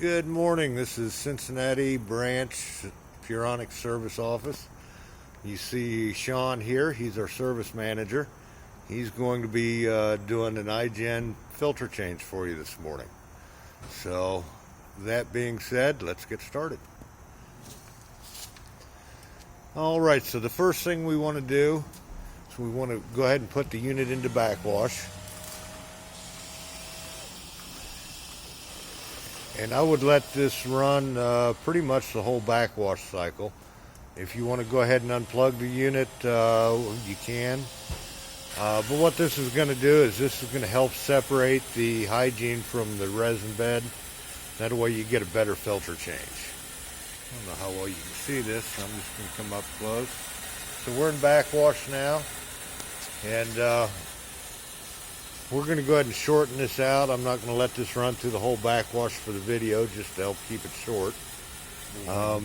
Good morning. This is Cincinnati branch Puronics service office. You see Sean here. He's our service manager. He's going to be doing an Igen filter change for you this morning. So that being said, let's get started. All right, so the first thing we want to do is we want to go ahead and put the unit into backwash. And I would let this run pretty much the whole backwash cycle. If you want to go ahead and unplug the unit, you can. But what this is going to do is this is going to help separate the hygiene from the resin bed. That way you get a better filter change. I don't know how well you can see this, so I'm just going to come up close. So we're in backwash now. And we're going to go ahead and shorten this out. I'm not going to let this run through the whole backwash for the video, just to help keep it short. So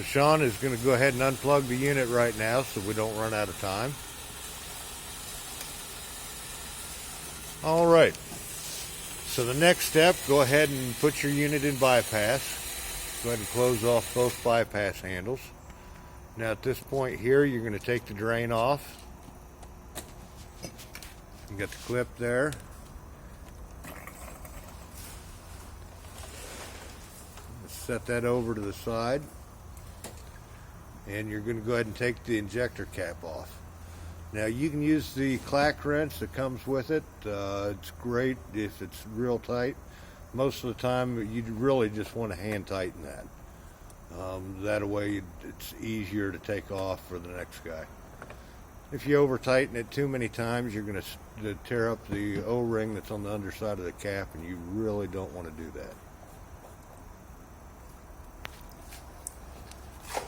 Sean is going to go ahead and unplug the unit right now so we don't run out of time. All right. So the next step, go ahead and put your unit in bypass. Go ahead and close off both bypass handles. Now at this point here, you're going to take the drain off. You got the clip there. Set that over to the side. And you're going to go ahead and take the injector cap off. Now you can use the clack wrench that comes with it. It's great if it's real tight. Most of the time you really just want to hand tighten that. That way it's easier to take off for the next guy. If you over tighten it too many times, you're going to tear up the O-ring that's on the underside of the cap, and you really don't want to do that. So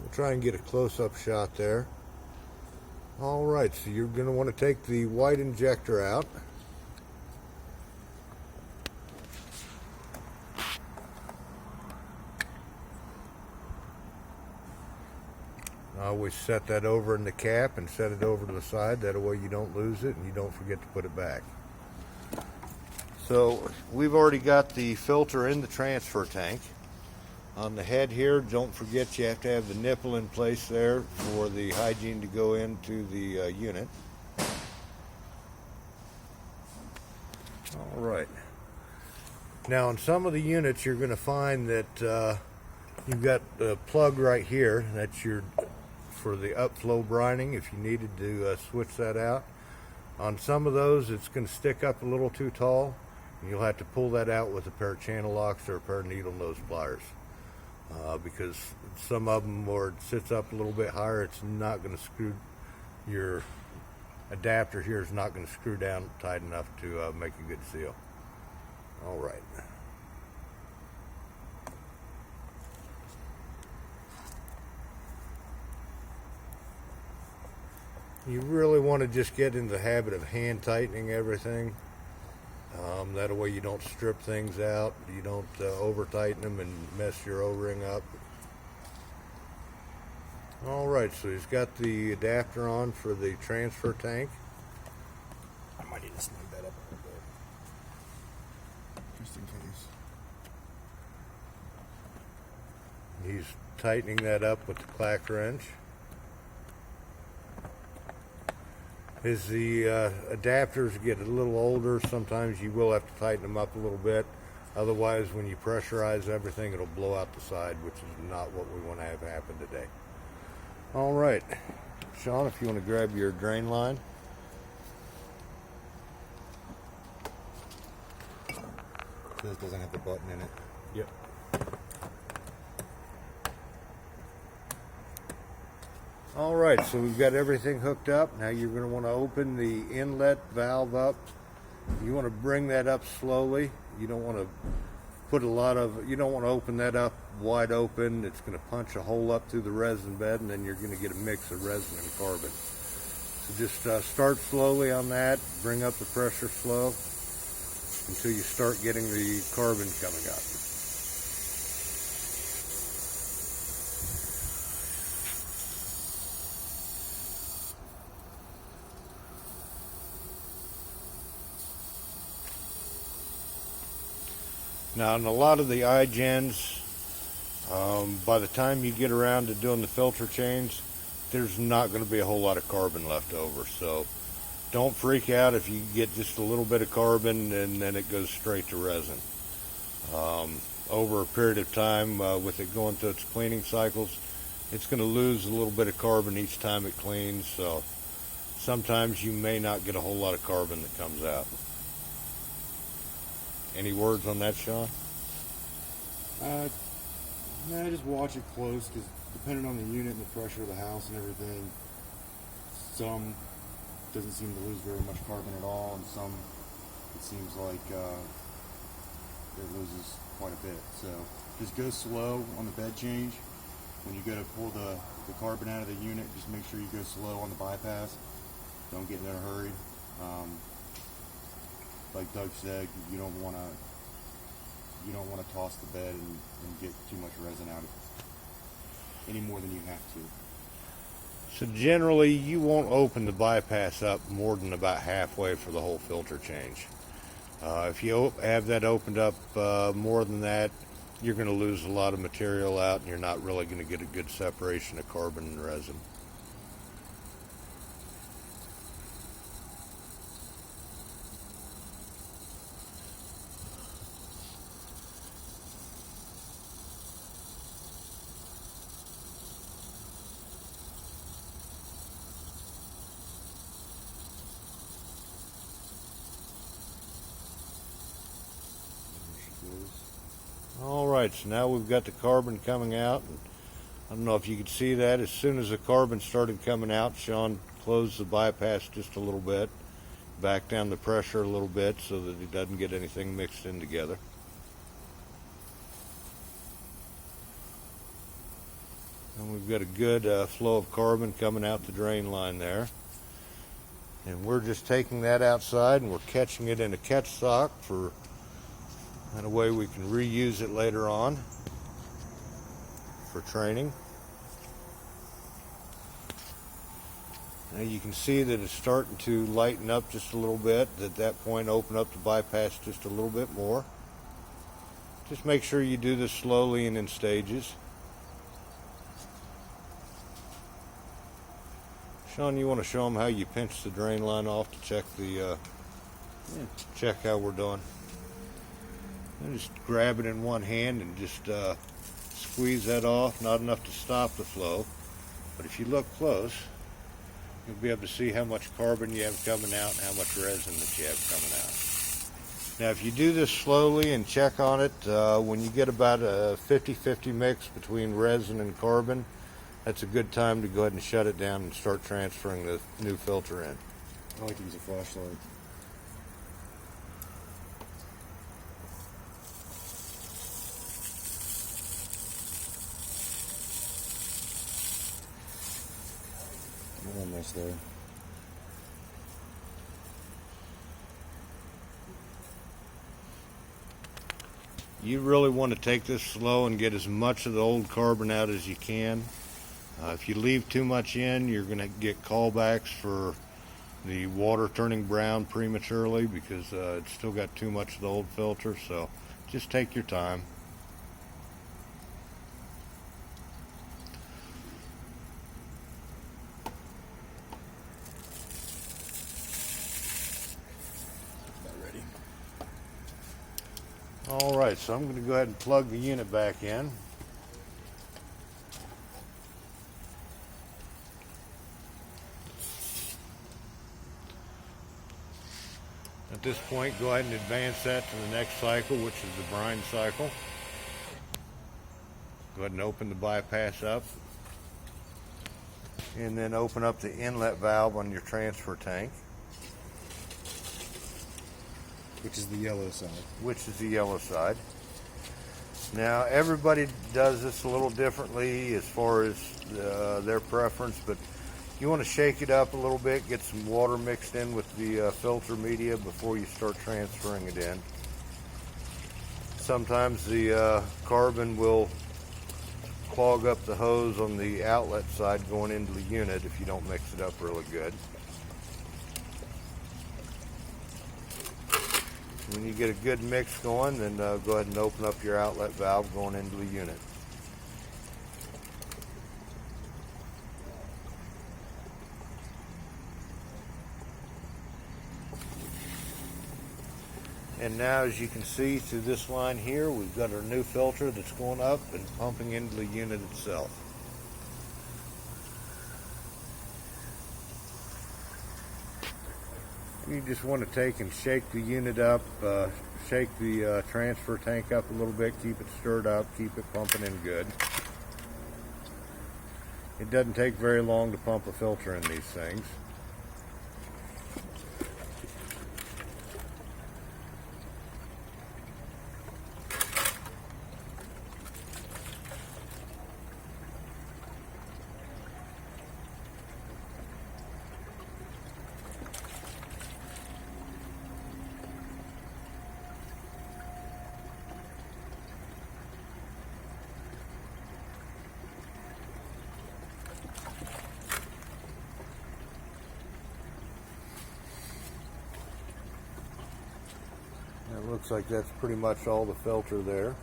we'll try and get a close-up shot there. All right, so you're going to want to take the white injector out. I always set that over in the cap and set it over to the side. That way you don't lose it and you don't forget to put it back. So we've already got the filter in the transfer tank. On the head here, don't forget you have to have the nipple in place there for the hygiene to go into the unit. All right. Now on some of the units you're going to find that you've got the plug right here. That's your for the upflow brining if you needed to switch that out. On some of those it's going to stick up a little too tall and you'll have to pull that out with a pair of channel locks or a pair of needle nose pliers because some of them, where it sits up a little bit higher, it's not going to screw, your adapter here is not going to screw down tight enough to make a good seal. All right. You really want to just get in the habit of hand tightening everything. That way you don't strip things out, you don't over tighten them and mess your O-ring up. All right, so he's got the adapter on for the transfer tank. I might need to snug that up a little bit, just in case. He's tightening that up with the clack wrench. As the adapters get a little older, sometimes you will have to tighten them up a little bit. Otherwise, when you pressurize everything, it'll blow out the side, which is not what we want to have happen today. All right, Sean, if you want to grab your drain line. So this doesn't have the button in it. Yep. All right, so we've got everything hooked up. Now you're going to want to open the inlet valve up. You want to bring that up slowly. You don't want to put you don't want to open that up wide open. It's going to punch a hole up through the resin bed, and then you're going to get a mix of resin and carbon. So just start slowly on that. Bring up the pressure slow until you start getting the carbon coming up. Now, in a lot of the iGens, by the time you get around to doing the filter change, there's not going to be a whole lot of carbon left over. So don't freak out if you get just a little bit of carbon and then it goes straight to resin. Over a period of time, with it going through its cleaning cycles, it's going to lose a little bit of carbon each time it cleans. So sometimes you may not get a whole lot of carbon that comes out. Any words on that, Sean? No, just watch it close, because depending on the unit and the pressure of the house and everything, some doesn't seem to lose very much carbon at all, and some it seems like it loses quite a bit. So just go slow on the bed change. When you go to pull the carbon out of the unit, just make sure you go slow on the bypass. Don't get in a hurry. Like Doug said, you don't want to toss the bed and get too much resin out any more than you have to. So generally, you won't open the bypass up more than about halfway for the whole filter change. If you have that opened up more than that, you're going to lose a lot of material out, and you're not really going to get a good separation of carbon and resin. Alright, so now we've got the carbon coming out. And I don't know if you could see that. As soon as the carbon started coming out, Sean closed the bypass just a little bit, back down the pressure a little bit so that it doesn't get anything mixed in together. And we've got a good flow of carbon coming out the drain line there. And we're just taking that outside and we're catching it in a catch sock for that way we can reuse it later on for training. Now you can see that it's starting to lighten up just a little bit. At that point, open up the bypass just a little bit more. Just make sure you do this slowly and in stages. Sean, you want to show them how you pinch the drain line off to check the check how we're doing. And just grab it in one hand and just squeeze that off. Not enough to stop the flow, but if you look close, you'll be able to see how much carbon you have coming out and how much resin that you have coming out. Now, if you do this slowly and check on it, when you get about a 50-50 mix between resin and carbon, that's a good time to go ahead and shut it down and start transferring the new filter in. I like to use a flashlight. Almost there. You really want to take this slow and get as much of the old carbon out as you can. If you leave too much in, you're going to get callbacks for the water turning brown prematurely because it's still got too much of the old filter. So just take your time. Alright, so I'm going to go ahead and plug the unit back in. At this point, go ahead and advance that to the next cycle, which is the Brine Cycle. Go ahead and open the bypass up. And then open up the inlet valve on your transfer tank. Which is the yellow side. Which is the yellow side. Now, everybody does this a little differently as far as their preference, but you want to shake it up a little bit, get some water mixed in with the filter media before you start transferring it in. Sometimes the carbon will clog up the hose on the outlet side going into the unit if you don't mix it up really good. When you get a good mix going, then go ahead and open up your outlet valve going into the unit. And now, as you can see through this line here, we've got our new filter that's going up and pumping into the unit itself. You just want to take and shake the unit up, shake the transfer tank up a little bit, keep it stirred up, keep it pumping in good. It doesn't take very long to pump a filter in these things. It looks like that's pretty much all the filter there.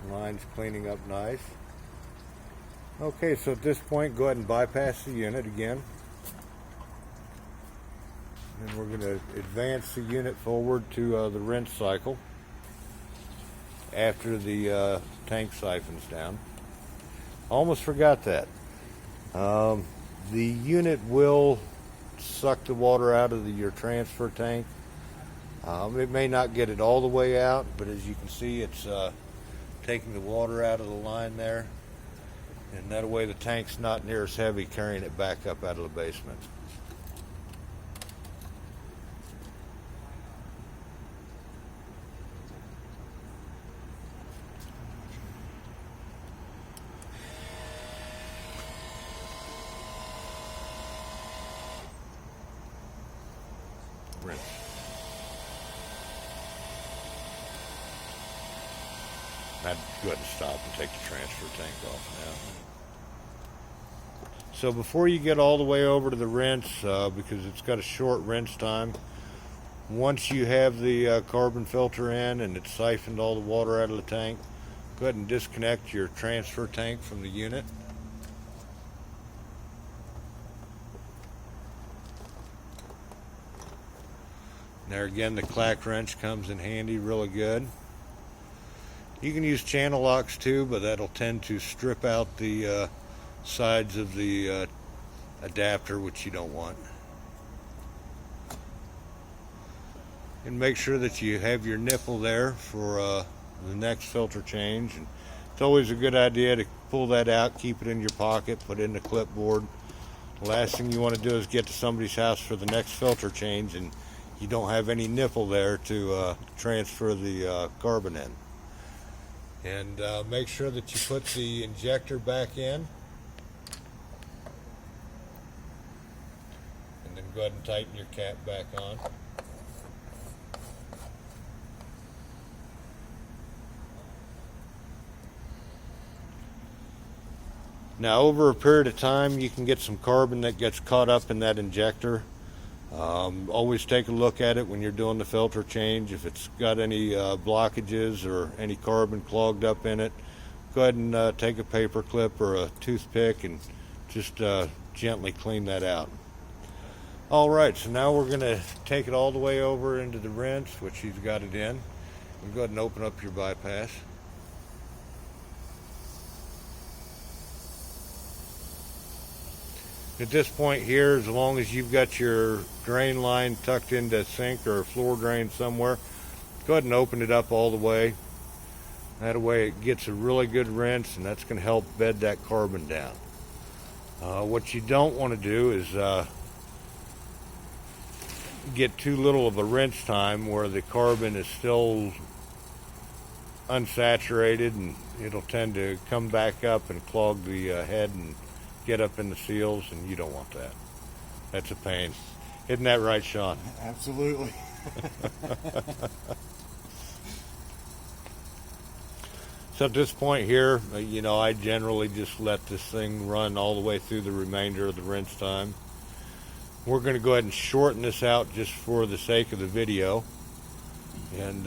The line's cleaning up nice. Okay, so at this point, go ahead and bypass the unit again. And we're going to advance the unit forward to the rinse cycle after the tank siphons down. Almost forgot that. The unit will suck the water out of your transfer tank. It may not get it all the way out, but as you can see, it's taking the water out of the line there, and that way the tank's not near as heavy carrying it back up out of the basement. Rinse. I'd go ahead and stop and take the transfer tank off now. So before you get all the way over to the rinse, because it's got a short rinse time, once you have the carbon filter in and it's siphoned all the water out of the tank, go ahead and disconnect your transfer tank from the unit. There again, the clack wrench comes in handy really good. You can use channel locks too, but that'll tend to strip out the sides of the adapter, which you don't want. And make sure that you have your nipple there for the next filter change. And it's always a good idea to pull that out, keep it in your pocket, put it in the clipboard. The last thing you want to do is get to somebody's house for the next filter change and you don't have any nipple there to transfer the carbon in. And make sure that you put the injector back in. And then go ahead and tighten your cap back on. Now, over a period of time, you can get some carbon that gets caught up in that injector. Always take a look at it when you're doing the filter change. If it's got any blockages or any carbon clogged up in it, go ahead and take a paper clip or a toothpick and just gently clean that out. Alright, so now we're going to take it all the way over into the rinse, which he's got it in. And go ahead and open up your bypass. At this point here, as long as you've got your drain line tucked into a sink or a floor drain somewhere, go ahead and open it up all the way. That way it gets a really good rinse, and that's going to help bed that carbon down. What you don't want to do is get too little of a rinse time where the carbon is still unsaturated, and it'll tend to come back up and clog the head and get up in the seals, and you don't want that. That's a pain. Isn't that right, Sean? Absolutely. So at this point here, I generally just let this thing run all the way through the remainder of the rinse time. We're going to go ahead and shorten this out just for the sake of the video. And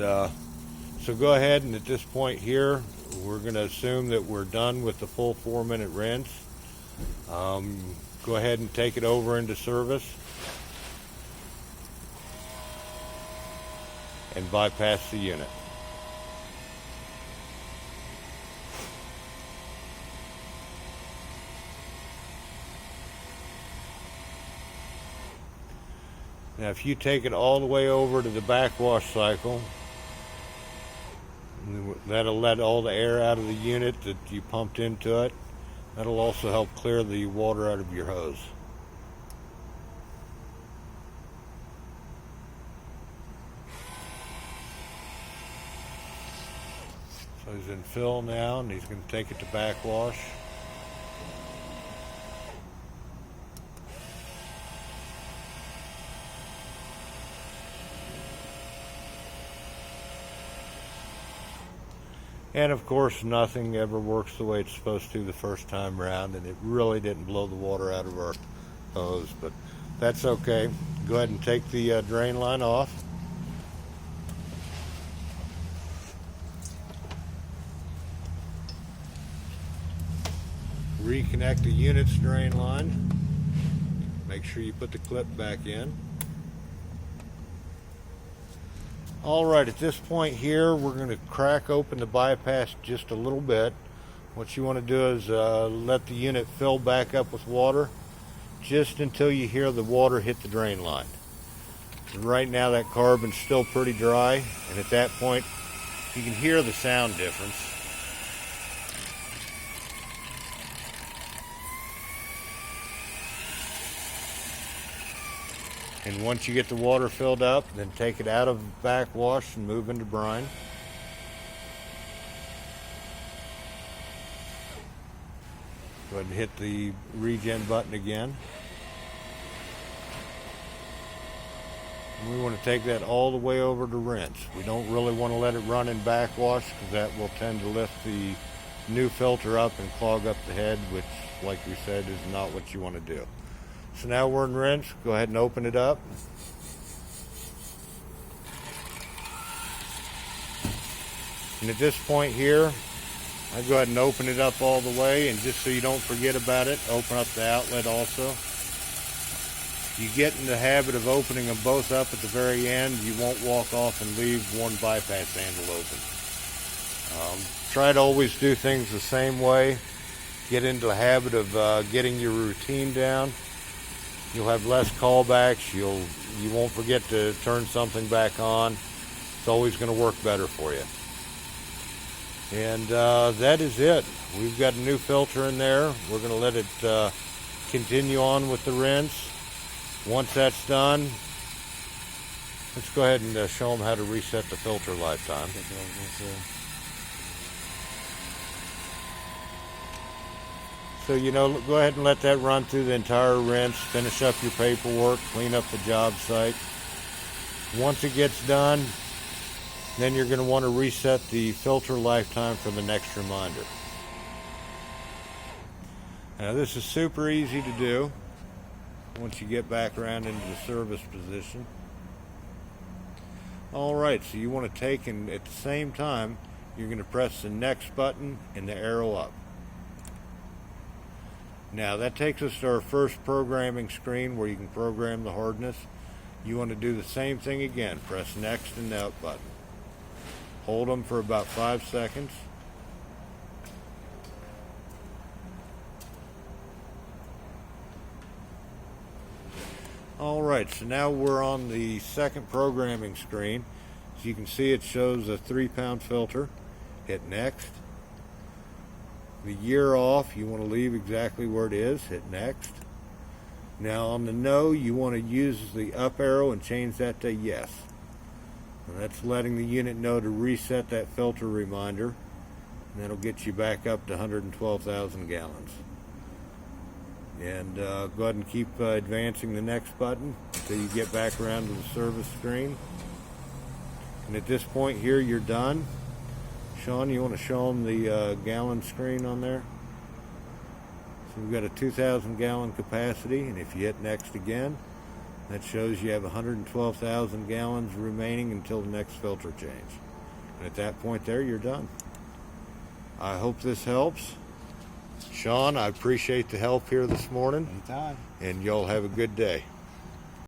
so go ahead, and at this point here, we're going to assume that we're done with the full 4-minute rinse. Go ahead and take it over into service and bypass the unit. Now if you take it all the way over to the backwash cycle, that'll let all the air out of the unit that you pumped into it. That'll also help clear the water out of your hose. So he's in fill now, and he's going to take it to backwash. And of course, nothing ever works the way it's supposed to the first time around, and it really didn't blow the water out of our hose, but that's okay. Go ahead and take the drain line off. Reconnect the unit's drain line. Make sure you put the clip back in. Alright, at this point here, we're going to crack open the bypass just a little bit. What you want to do is let the unit fill back up with water just until you hear the water hit the drain line. And right now that carbon's still pretty dry, and at that point you can hear the sound difference. And once you get the water filled up, then take it out of backwash and move into brine. Go ahead and hit the regen button again. And we want to take that all the way over to rinse. We don't really want to let it run in backwash because that will tend to lift the new filter up and clog up the head, which, like we said, is not what you want to do. So now we're in rinse. Go ahead and open it up. And at this point here, I go ahead and open it up all the way, and just so you don't forget about it, open up the outlet also. You get in the habit of opening them both up at the very end, you won't walk off and leave one bypass handle open. Try to always do things the same way. Get into the habit of getting your routine down. You'll have less callbacks. You won't forget to turn something back on. It's always going to work better for you. And that is it. We've got a new filter in there. We're going to let it continue on with the rinse. Once that's done, let's go ahead and show them how to reset the filter lifetime. So, go ahead and let that run through the entire rinse, finish up your paperwork, clean up the job site. Once it gets done, then you're going to want to reset the filter lifetime for the next reminder. Now, this is super easy to do once you get back around into the service position. Alright, so you want to take, and at the same time, you're going to press the next button and the arrow up. Now that takes us to our first programming screen where you can program the hardness. You want to do the same thing again. Press next and the up button. Hold them for about 5 seconds. Alright, so now we're on the second programming screen. As you can see, it shows a 3-pound filter. Hit next. The year off, you want to leave exactly where it is. Hit next. Now on the no, you want to use the up arrow and change that to yes. And that's letting the unit know to reset that filter reminder. And that'll get you back up to 112,000 gallons. And go ahead and keep advancing the next button until you get back around to the service screen. And at this point here, you're done. Sean, you want to show them the gallon screen on there? So we've got a 2,000 gallon capacity, and if you hit next again, That shows you have 112,000 gallons remaining until the next filter change. And at that point there, you're done. I hope this helps. Sean, I appreciate the help here this morning, Anytime. and y'all have a good day.